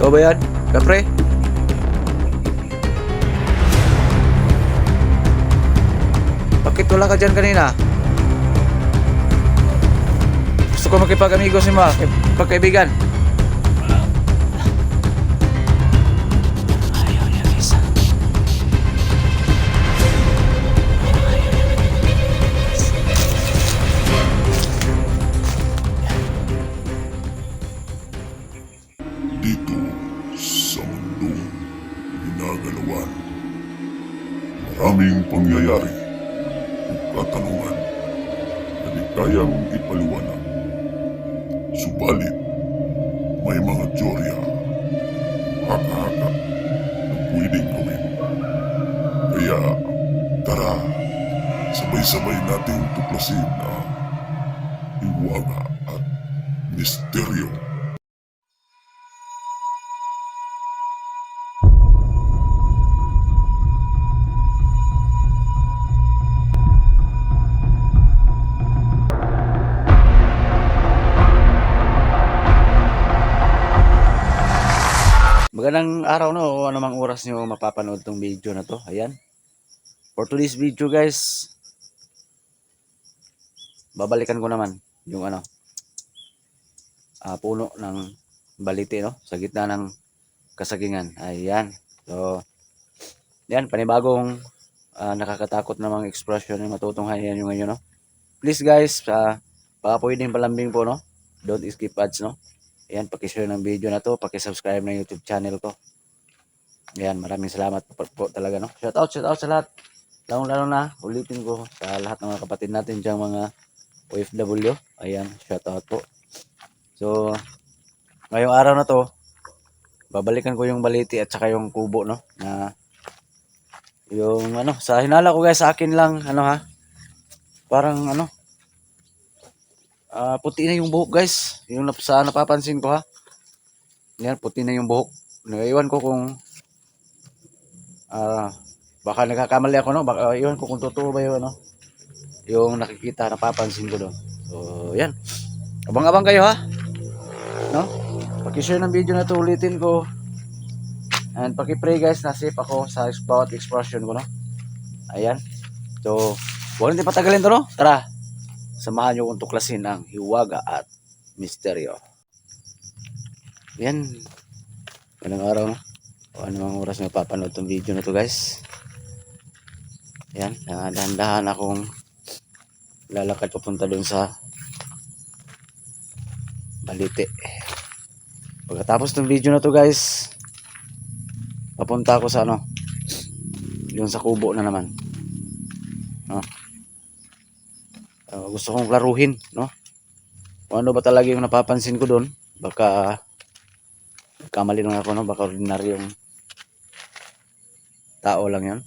Ikaw ba yan? Kapre? Bakit wala ka dyan kanina? Gusto ko makipag-amigo si Ma, pagkaibigan. Dito sa mundong ginagalawan, maraming pangyayari o katanungan na di kayang ipaliwanag. Subalit, may mga teorya, haka-haka na pwedeng gawin. Kaya, tara, sabay-sabay nating tuklasin ang hiwaga at misteryo. Magandang araw no, o anumang oras nyo mapapanood tong video na to. Ayan. For today's video guys, babalikan ko naman yung puno ng balite no, sa gitna ng kasagingan. Ayan. So, yan, panibagong nakakatakot na mga expression yung matutunghayan nyo ngayon no. Please guys, baka pwedeng palambing po no. Don't skip ads no. Ayan, pakishare ng video na to, pakisubscribe ng YouTube channel ko. Ayan, maraming salamat po talaga no. Shout out sa lahat. Lalo na, ulitin ko sa lahat ng mga kapatid natin diyang mga OFW. Ayan, shout out po. So, ngayong araw na to, babalikan ko yung baliti at saka yung kubo no. Na yung sa hinala ko guys, sa akin lang parang puti na yung buhok guys. Yung sa napapansin ko ha. Yan, puti na yung buhok. Naiwan ko kung baka nagkakamali ako no. Baka iwan ko kung totoo ba yun yung nakikita, napapansin ko doon. So, yan. Abang-abang kayo ha. No? Paki-share ng video na to, ulitin ko. And paki-pray guys na safe ako sa bawat expression ko no. Ayan. So, huwag natin patagalin to no. Tara. Samahan nyo kong tuklasin ang hiwaga at misteryo. Yan. Ganang araw no. O anumang oras na papanood tong video na to guys. Yan. Dahan-dahan akong lalakad papunta dun sa balite. Pagkatapos ng video na to guys, papunta ako sa yung sa kubo na naman no? Gusto kong klaruhin no, kung ano ba talaga yung napapansin ko doon. Baka kamali lang ako no, baka ordinaryong tao lang yan.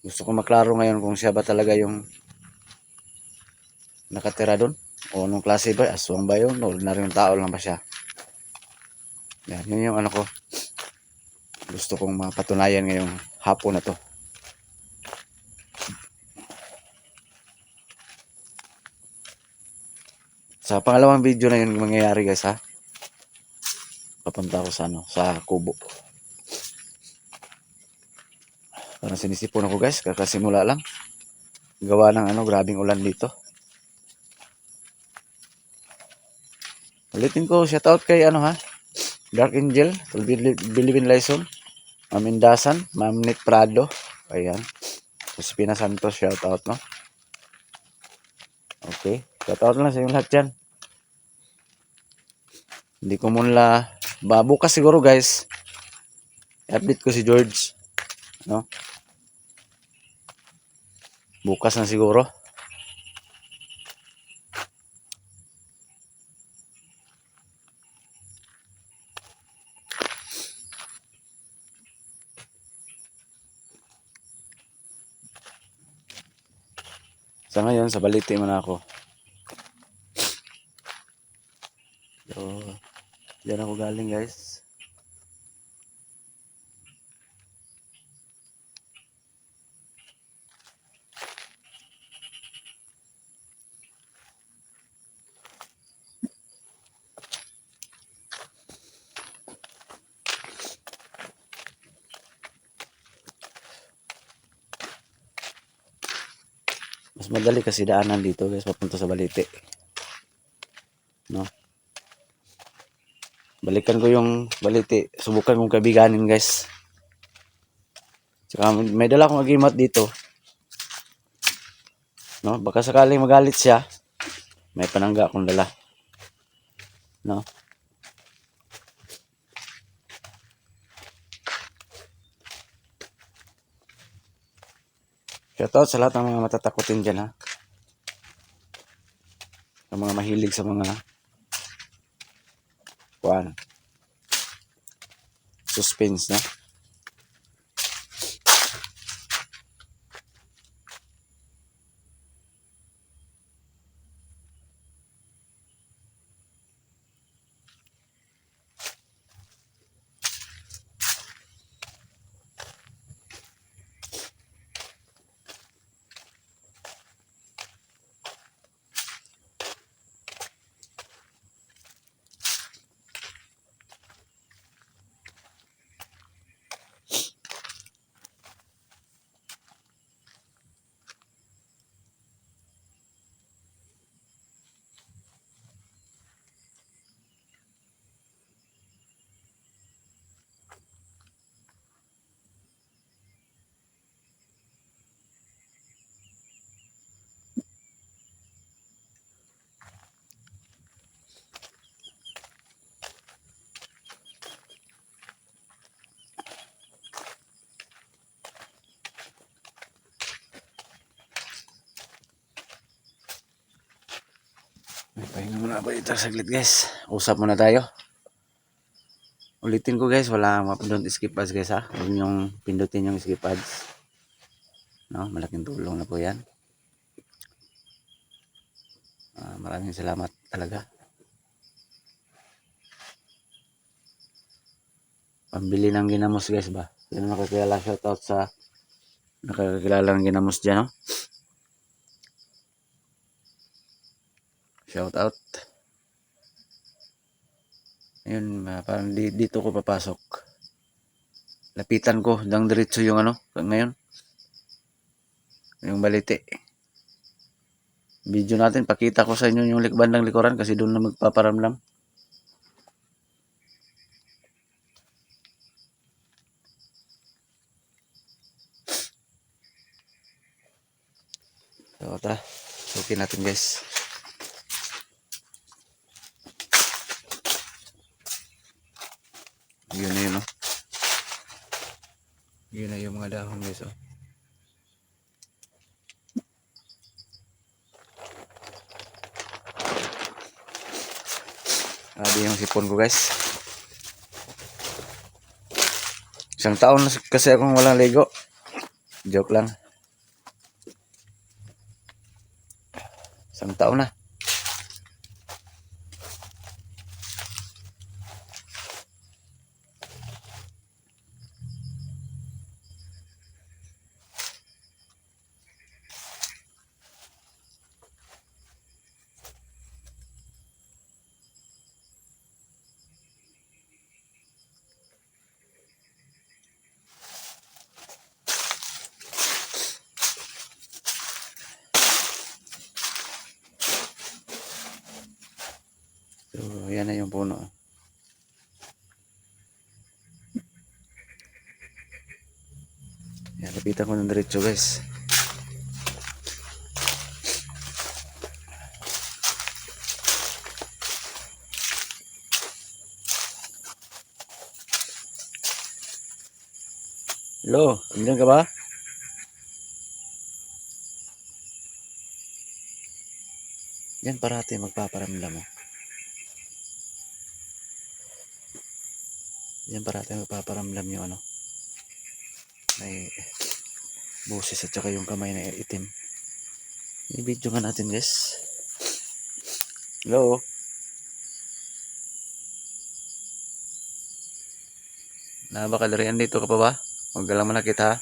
Gusto ko maklaro ngayon kung siya ba talaga yung nakatira doon o anong klase ba, aswang ba yun o ordinaryong tao lang ba siya. Yan, yun yung ko gusto kong mapatunayan ngayong hapon na to. Sa pangalawang video na yun mangyayari guys ha. Papunta ako sa kubo. Parang sinisipon ako guys, kakasimula lang. Gawa ng grabing ulan dito. Ulitin ko, shout out kay Dark Angel, Bilibin Lyson, Ma'am Indasan, Ma'am Nick Prado. Ayan. Espina Santos, shout out no. Okay, shout out lang sa inyo lahat dyan. Hindi ko muna bukas siguro guys, update ko si George no. Bukas na siguro. Sa ngayon, sa balite muna ako. So, diyan ako galing guys. Mas madali kasi daanan dito guys papunta sa Balite. No? Balikan ko yung Balite. Subukan kong kabiganin guys. Tsaka may dala akong agimat dito. No? Baka sakaling magalit siya, may panangga akong dala. No? Shoutout sa lahat ng mga matatakotin dyan ha. Sa mga mahilig sa mga suspense na. Pahinga muna ako dito saglit guys. Usap muna tayo. Ulitin ko guys, wala mapindot skip ads guys ha. Huwag niyong pindutin yung skip ads. No, malaking tulong na po yan. Maraming salamat talaga. Pambili ng ginamos guys ba. Sino nakakilala, shoutout sa nakakilala ng ginamos dyan no. Shoutout. Ayun, parang dito ko papasok. Lapitan ko, dang diretso yung ano, ngayon. Yung Balite. Video natin, pakita ko sa inyo yung bandang likuran kasi doon na magpaparamdam. So, tara. Okay natin guys. Yun na yun, no? Yun na yung mga dahon guys, oh. Grabe yung sipon ko guys. Isang taon na kasi akong walang ligo. Joke lang. Isang taon na. So, yan na yung puno. Yan, lapitan ko ng diretso guys. Hello, nandiyan ka ba? Yan parati magpaparamdam mo. Yan parati magpaparamdam yung ano. May boses at saka yung kamay na itim. I-video nga natin guys. Hello. Nabakalarian dito ka pa ba? Huwag ka lang manakit ha.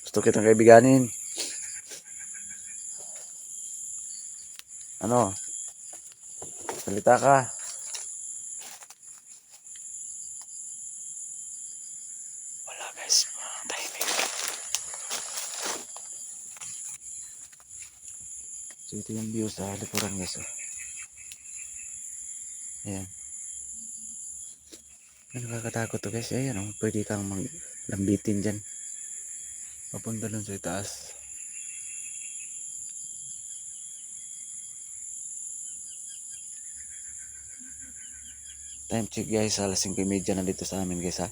Gusto kitang kaibiganin. Ano? Salita ka. Wala guys, tahimik. Ito yung view sa likuran guys. Oh. Ayan. Ano nakakatakot to guys. Ayan oh. Pwede kang maglambitin dyan. Papunta dun sa itaas. Time check guys. Alas 5:30 na dito sa amin guys ha.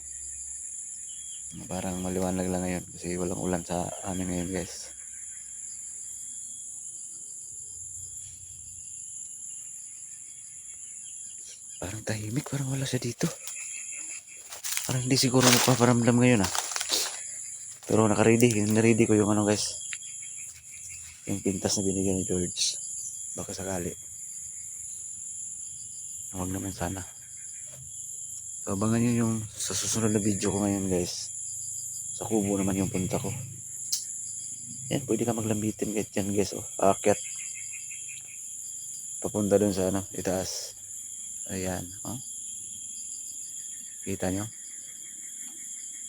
Parang maliwanag lang ngayon. Kasi walang ulan sa amin ngayon guys. Parang tahimik, parang wala siya dito. Parang hindi siguro magpaparamdam ngayon ah. Pero nakaready ko yung ano guys. Yung pintas na binigyan ni George. Baka sakali. Huwag naman sana. So abangan nyo yung sa susunod na video ko ngayon guys. Sa kubo naman yung punta ko. Yan, pwede ka maglambitin guys dyan guys. Oh. Aakyat. Papunta dun sa ano, itaas. Ayan. Oh. Kita nyo?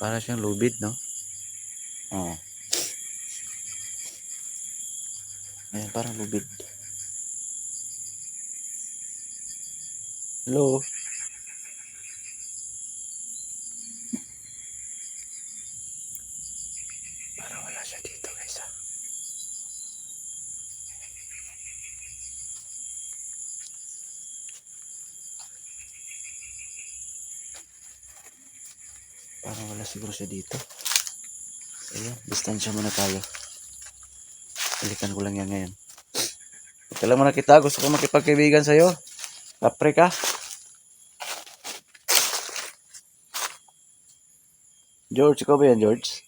Para siyang lubid, no? Oh. Ayan, parang lubid. Hello? Parang wala siya dito, guys, ah. Parang wala siguro siya dito. Ayan, distansya muna tayo. Balikan ko lang yan ngayon. Huwag lang muna kita. Gusto ko makipagkaibigan sa'yo. Kapre ka. George, ikaw ba yan, George?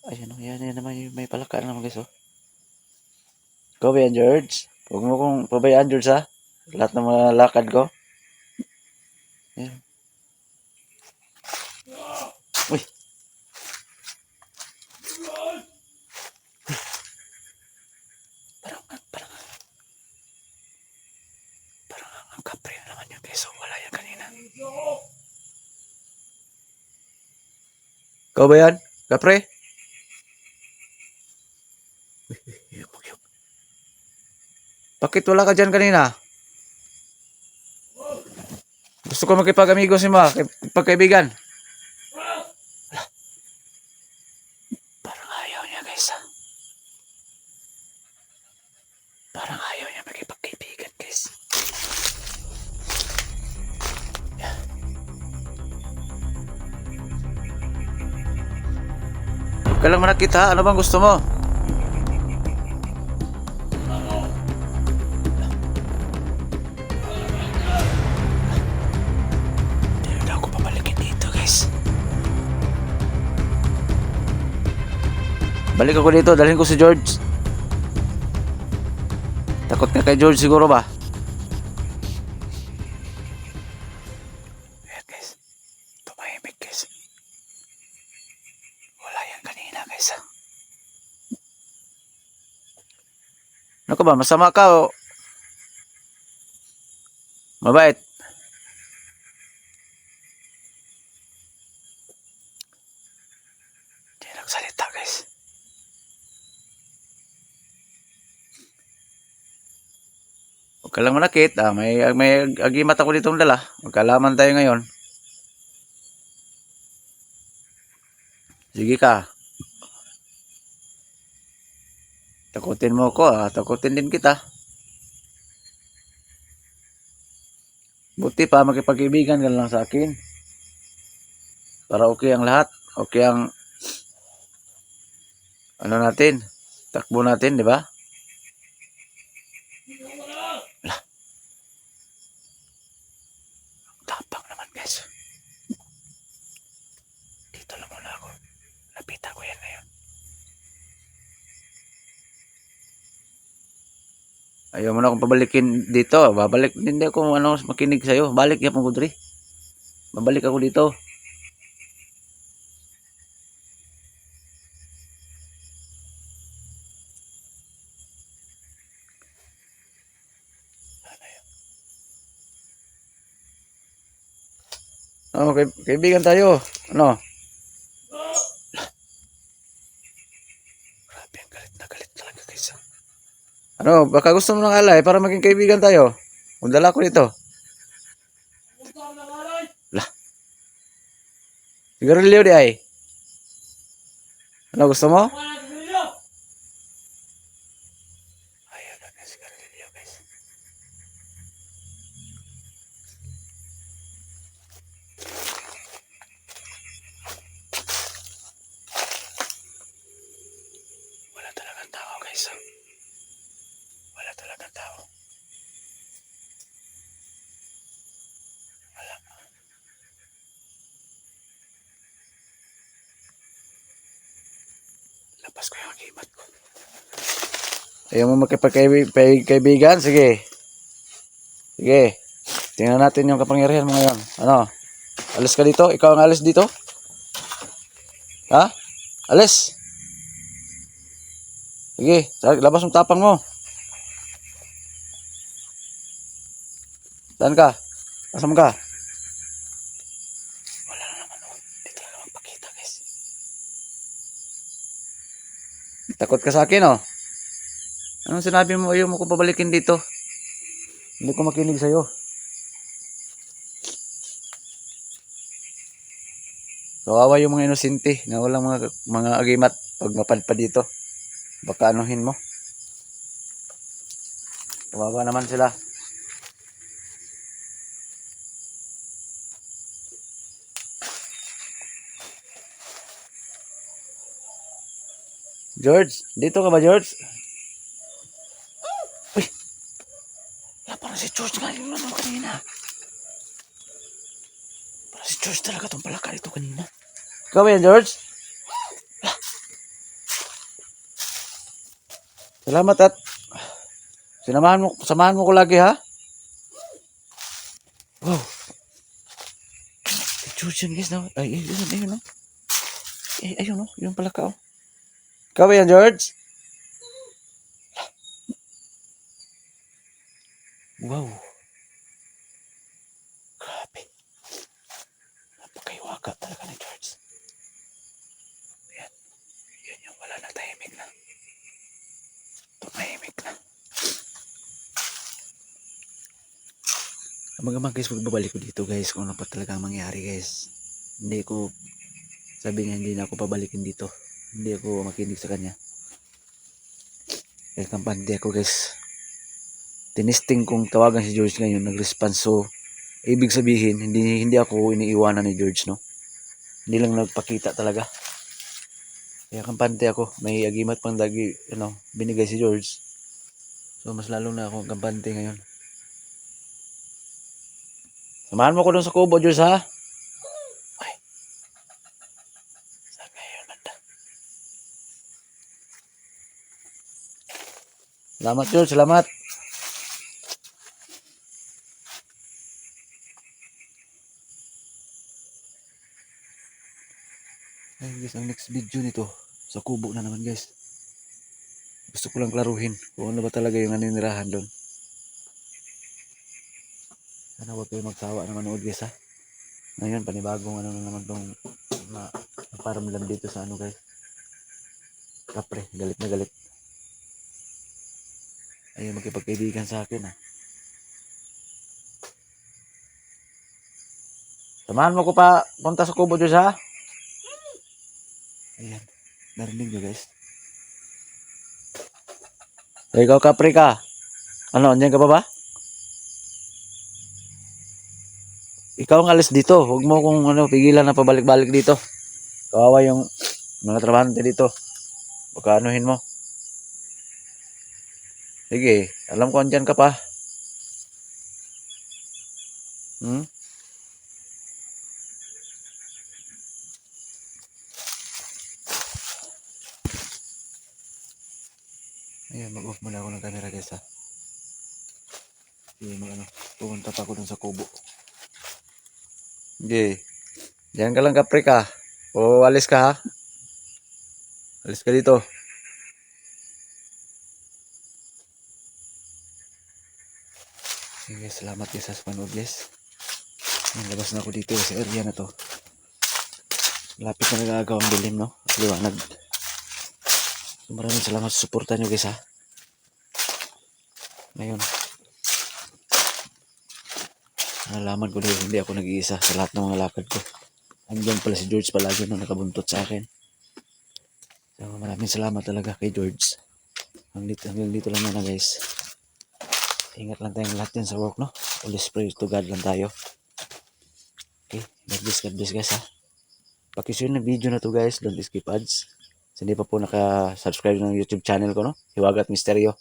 Ayan, oh, yan naman yung may palaka naman guys, oh. Ikaw ba yan, George? Huwag mo kong pabayaan, George, ha? Lahat ng mga lakad ko. Ayan. Uy! Parang ang kapre naman yun guys, oh. Wala yan kanina. Ikaw ba yan? Kapre? Bakit wala ka dyan kanina? Gusto ko makipag-amigo si Ma, pagkaibigan. Parang ayaw niya guys ha. Parang ayaw niya makipagkaibigan guys. Huwag ka lang manakita, ano bang gusto mo? Balik ako dito, dalhin ko si George. Takot ka kay George siguro ba? Ayan guys, tumahimik guys. Wala yan kanina guys. Ano ka ba, masama ka o mabait? Hindi nagsalita guys. Huwag ka lang manakit. May agimat ako ditong dala. Magkalaman tayo ngayon. Sige ka. Takutin mo ako. Takutin din kita. Buti pa makipag-ibigan ka lang sa akin. Para okay ang lahat. Okay ang ano natin. Takbo natin, di ba? Tapang naman guys. Dito lang muna ako. Lapitan ko yan ngayon. Ayaw mo na akong pabalikin dito. Babalik. Hindi ako makinig sa'yo. Balik yan po Kudri. Babalik ako dito. Okay, kaibigan tayo. Ano? Grabe, ang galit na galit talaga guys. Ano, baka gusto mo ng alay para maging kaibigan tayo. Magdala ko dito. Lah. Sigarilyo di ay. Ano gusto mo? Ayaw na sigarilyo guys. Wala talagang tao guys. Wala talagang tao. Wala. Lapas ko yung akibat ko. Ayaw mo makipagkaibigan? Sige. Sige. Tingnan natin yung kapangyarihan mo ngayon. Ano? Alis ka dito? Ikaw ang alis dito? Ha? Alis. Sige. Labas yung tapang mo. Saan ka? Asam ka? Wala na naman. Oh. Hindi talaga magpakita guys. Takot ka sa akin oh. Anong sinabi mo? Ayaw mo ko pabalikin dito. Hindi ko makinig sa'yo. Kawawa yung mga inosente na walang mga agimat pag mapadpad dito. Baka anuhin mo. Kawawa naman sila. George, dito ka ba George? Uy! Wala parang si George nga yung ano kanina. Parang si George talaga itong palaka ito kanina. Ikaw ba yan George? Salamat at samahan mo ko lagi ha. Wow. Si George yan guys na. Ay, ayun no. Ayun no, yung palaka oh. Ikaw ba yan George? Wow. Grabe. Napakaiwaga talaga ni George. Yan. Yan yung wala na tahimik na. Tumahimik na. Amang guys, magbabalik ko dito guys kung ano pa talaga ang mangyari guys. Hindi ko, sabi niya hindi na ako pabalikin dito. Hindi ako makinig sa kanya. Dahil kampante ako guys. Tinisting kong tawagan si George ngayon, nag-response. So, ibig sabihin, hindi ako iniiwanan ni George, no? Hindi lang nagpakita talaga. Kaya kampante ako. May agimat pang lagi, binigay si George. So, mas lalo na ako kampante ngayon. Samahan mo ko dun sa kubo, George, ha? Ay. Saan ngayon, banda? Salamat, George. Salamat. Ayun guys, ang next video nito sa kubo na naman guys. Gusto ko lang klaruhin kung ano ba talaga yung naninirahan doon. Sana huwag kayo magsawa na manood guys ha. Ngayon panibagong ano na naman tong naparamdam dito sa ano guys. Kapre, galit na galit. Ayun magkipagkaibigan sa akin ha. Samahan mo ko pa punta sa kubo Diyos ha. Ayan, narinig nyo guys. So, ikaw kapre ka. Ano, andyan ka ba? Ikaw ang alis dito. Huwag mo kung pigilan na pabalik-balik dito. Kawawa yung mga trabahante dito. Baka anuhin mo. Sige, alam ko andyan ka pa. Ayan, mag-off muna ako ng camera guys ha. Sige, pumunta pa ako dun sa kubo. Sige, diyan ka lang kapre ka. O alis ka ha. Alis ka dito. Sige, salamat guys sa panood guys. Labas na ako dito sa area na to. Lapit na nagagawa ang dilim no. Liwanag. So, maraming salamat sa suporta nyo guys ha. Ngayon, nalaman ko din hindi ako nag-iisa sa lahat ng mga lakad ko. Andiyan pala si George palagi na nakabuntot sa akin. So, maraming salamat talaga kay George. Hanggang dito lang muna guys. Ingat lang tayong lahat yan sa work, no? Always pray to God lang tayo. Okay, God bless guys ha. Pakishare ng video na to guys, don't skip ads. So, hindi pa po naka-subscribe ng YouTube channel ko, no? Hiwagat Misteryo.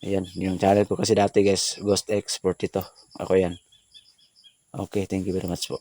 Ayan, yung channel ko kasi dati guys, Ghost Export ito. Ako yan. Okay, thank you very much po.